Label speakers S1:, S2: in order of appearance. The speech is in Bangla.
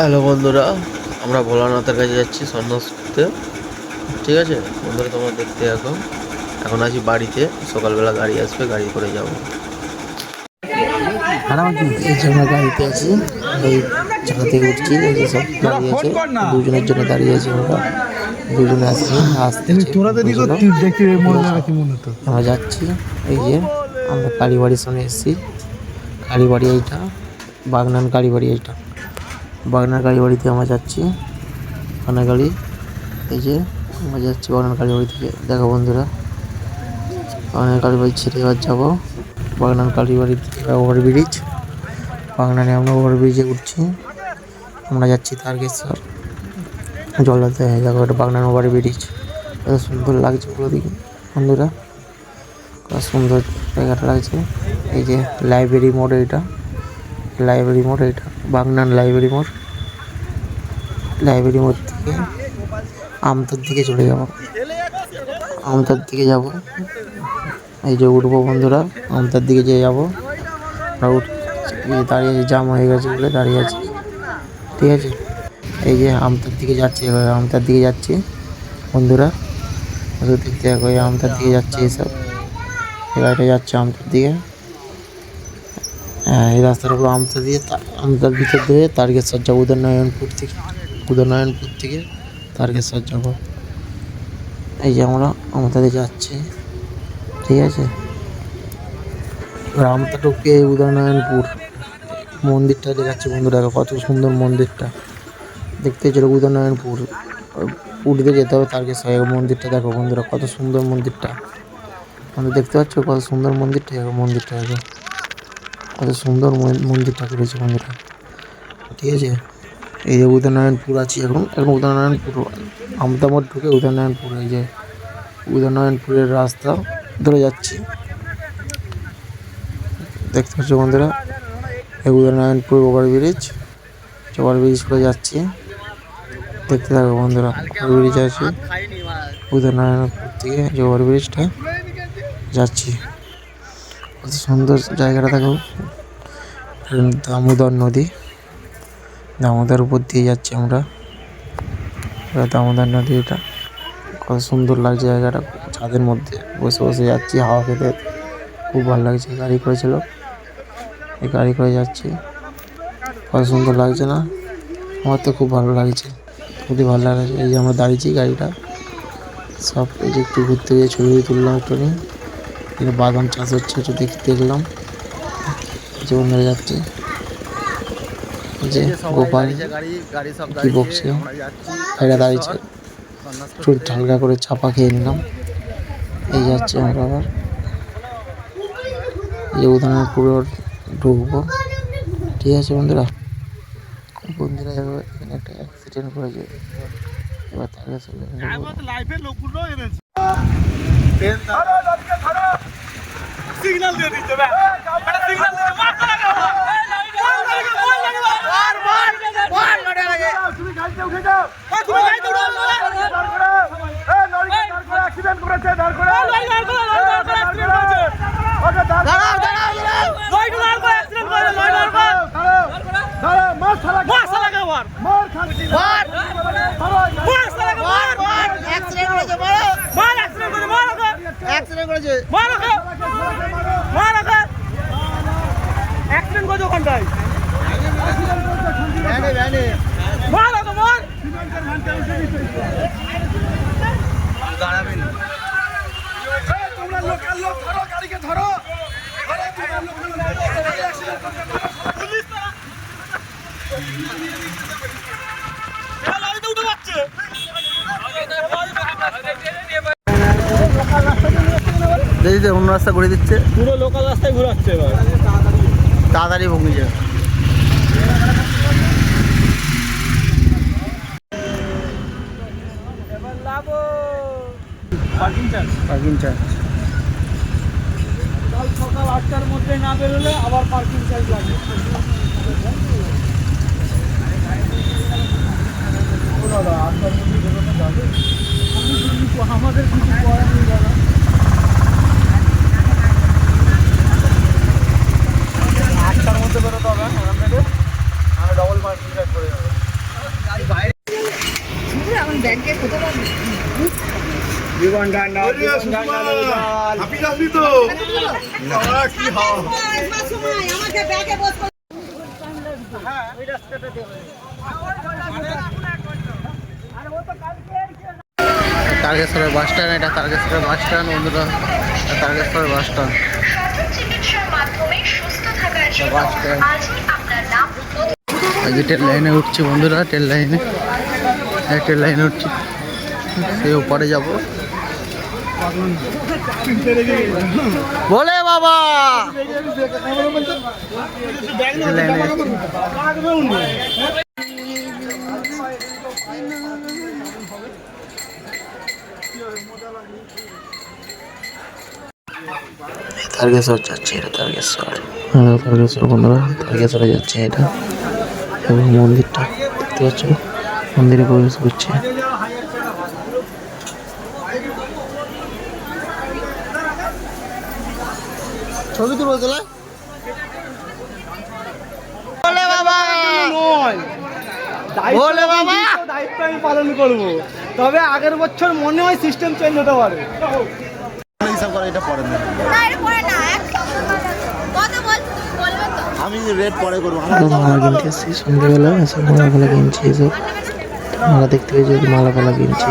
S1: হ্যালো বন্ধুরা, আমরা ভোলানাথের কাছে যাচ্ছি সন্ন্যাস করতে। ঠিক আছে বন্ধুরা, তোমরা দেখতে এখন আছি বাড়িতে। সকালবেলা গাড়ি আসবে, গাড়ি করে যাবো। এই যে আমরা গাড়িতে আছি, এই জায়গা থেকে উঠছি। এই যে সব গাড়ি আছে, দুজনের জন্য দাঁড়িয়ে আছি আমরা। দুজনে আসছি, আমরা যাচ্ছি। এই যে আমরা কালীবাড়ির সামনে এসেছি। কালীবাড়ি এইটা, বাগনান কালীবাড়ি এইটা। বাগনার কালীবাড়িতে আমরা যাচ্ছি। বাগনার গাড়ি, এই যে আমরা যাচ্ছি বাগনার কালীবাড়ি থেকে। দেখো বন্ধুরা, বাগনার কালীবাড়ি ছেড়ে এবার যাবো বাগনান কালীবাড়ি থেকে ওভারব্রিজ। বাগনানে আমরা ওভারব্রিজে উঠছি। আমরা যাচ্ছি তারকেশ্বর জলাতে। দেখো এটা বাগনান ওভারব্রিজ, কত সুন্দর লাগছে পুরো দিকে বন্ধুরা, কত সুন্দর জায়গাটা লাগছে। এই যে লাইব্রেরি মোড়, এটা লাইব্রেরি মোড়, এটা বাগনান লাইব্রেরি মোড়। লাইব্রেরি মোড় থেকে আমতার দিকে চলে যাব, আমতার দিকে যাব। এই যে উঠবো বন্ধুরা, আমতার দিকে যে যাবো। দাঁড়িয়ে আছি, জাম হয়ে গেছে বলে দাঁড়িয়ে আছি। ঠিক আছে, এই যে আমতার দিকে যাচ্ছি, এবার আমতার দিকে যাচ্ছি বন্ধুরা। দেখতে দেখো, এই আমতার দিকে যাচ্ছি, এসব গাড়িটা যাচ্ছে আমতার দিকে। হ্যাঁ, এই রাস্তার উপর আমতার দিয়ে, আমতার ভিতর দিয়ে তারকেশ্বর যাবো। উদয়নারায়ণপুর থেকে তারকেশ্বর যাব। এই যে আমরা আমতাতে যাচ্ছি। ঠিক আছে, এবার আমতা ঢুকে উদয়নারায়ণপুর মন্দিরটা দেখাচ্ছি বন্ধুরা। কত সুন্দর মন্দিরটা দেখতে। চলো উদয়নারায়ণপুর, পুরীতে যেতে হবে তারকেশ্বর। মন্দিরটা দেখো বন্ধুরা, কত সুন্দর মন্দিরটা। আমাদের দেখতে পাচ্ছ কত সুন্দর মন্দিরটা। মন্দিরটা দেখো, কত সুন্দর মন্দিরটা করেছে বন্ধুরা। ঠিক আছে, এই যে উদয়নারায়ণপুর আছি এখন উদয়নারায়ণপুর আমতামঠ ঢুকে উদয়নারায়ণপুর। এই যে উদয়নারায়ণপুরের রাস্তা ধরে যাচ্ছি, দেখতে পাচ্ছ বন্ধুরা। এই উদয়নারায়ণপুর ওভারব্রিজ করে যাচ্ছি। দেখতে থাকো বন্ধুরা, ওভারব্রিজ আছে উদয়নারায়ণপুর থেকে। যে ওভারব্রিজটা যাচ্ছি, কত সুন্দর জায়গাটা দেখো। দামোদর নদী, দামোদর উপর দিয়ে যাচ্ছি আমরা। দামোদর নদী, এটা কত সুন্দর লাগছে জায়গাটা। ছাদের মধ্যে বসে বসে যাচ্ছি, হাওয়া খেতে খুব ভালো লাগছে। গাড়ি করেছিল, এই গাড়ি করে যাচ্ছি, কত সুন্দর লাগছে না? আমার তো খুব ভালো লাগছে, খুবই ভালো লাগছে। এই যে আমরা দাঁড়িয়েছি গাড়িটা সব। এই যে একটু ঘুরতে গিয়ে ছবি তুললাম একটু নিয়ে। এখানে বাদাম চাষ হচ্ছে, একটু দেখলাম। যে অন্যরা যাচ্ছে, যে গোপাল কি বকছে, গাড়িটা দাঁড়িয়েছে। একটু হালকা করে চাপা খেয়ে নিলাম। এই যাচ্ছে আমরা আবার, এই উদয়নারায়ণপুরে ঢুকবো। ঠিক আছে বন্ধুরা, এখানে একটা অ্যাক্সিডেন্ট করেছে। এবার তাকে সিগন্যাল দিয়ে দিচ্ছে। ওখানটায় তোমরা লোকাল লোক ধরো, গাড়িকে ধরো। অন্য রাস্তা ঘুরে দিচ্ছে, পুরো লোকাল রাস্তায় ঘুরাচ্ছে। এবার তাড়াতাড়ি ভঙ্গি যায়। পার্কিং চার্জ কাল সকাল 8টার মধ্যে না বেরোলে আবার পার্কিং চার্জ লাগে। আমাদের কিছু করার নেই দাদা। 8টার মধ্যে বেরোতে হবে, ডবল পার্কিং চার্জ করে যাবে। তারকেশ্বরের বাস স্ট্যান্ড, এটা তারকেশ্বরের বাস স্ট্যান্ড বন্ধুরা, তারকেশ্বরের বাস স্ট্যান্ড। বাস স্ট্যান্ড এই যে ট্রেন লাইনে উঠছি বন্ধুরা, ট্রেন লাইনে উঠছি, সেই উপরে যাব। বলে বাবা তারকেশ্বর যাচ্ছে, এটা তারকেশ্বর, তারকেশ্বর বন্ধুরা, তারকেশ্বরে যাচ্ছে এটা। এবং মন্দিরটা দেখতে পাচ্ছ, মন্দিরে প্রবেশ করছে। ছবি তুলবো তোলা, বলে বাবা বলে বাবা
S2: দায়িত্ব আমি পালন করবো, তবে আগের বছর মনে হয় সিস্টেম চেঞ্জ হতে পারে।
S1: হিসাব করে এটা পরে না, আমি রেট পরে করবো। মালা কিনতে এসেছি সন্ধ্যেবেলা, এসে মালা কিনছি, এসব মালা দেখতে পেয়েছি, মালা কিনছি।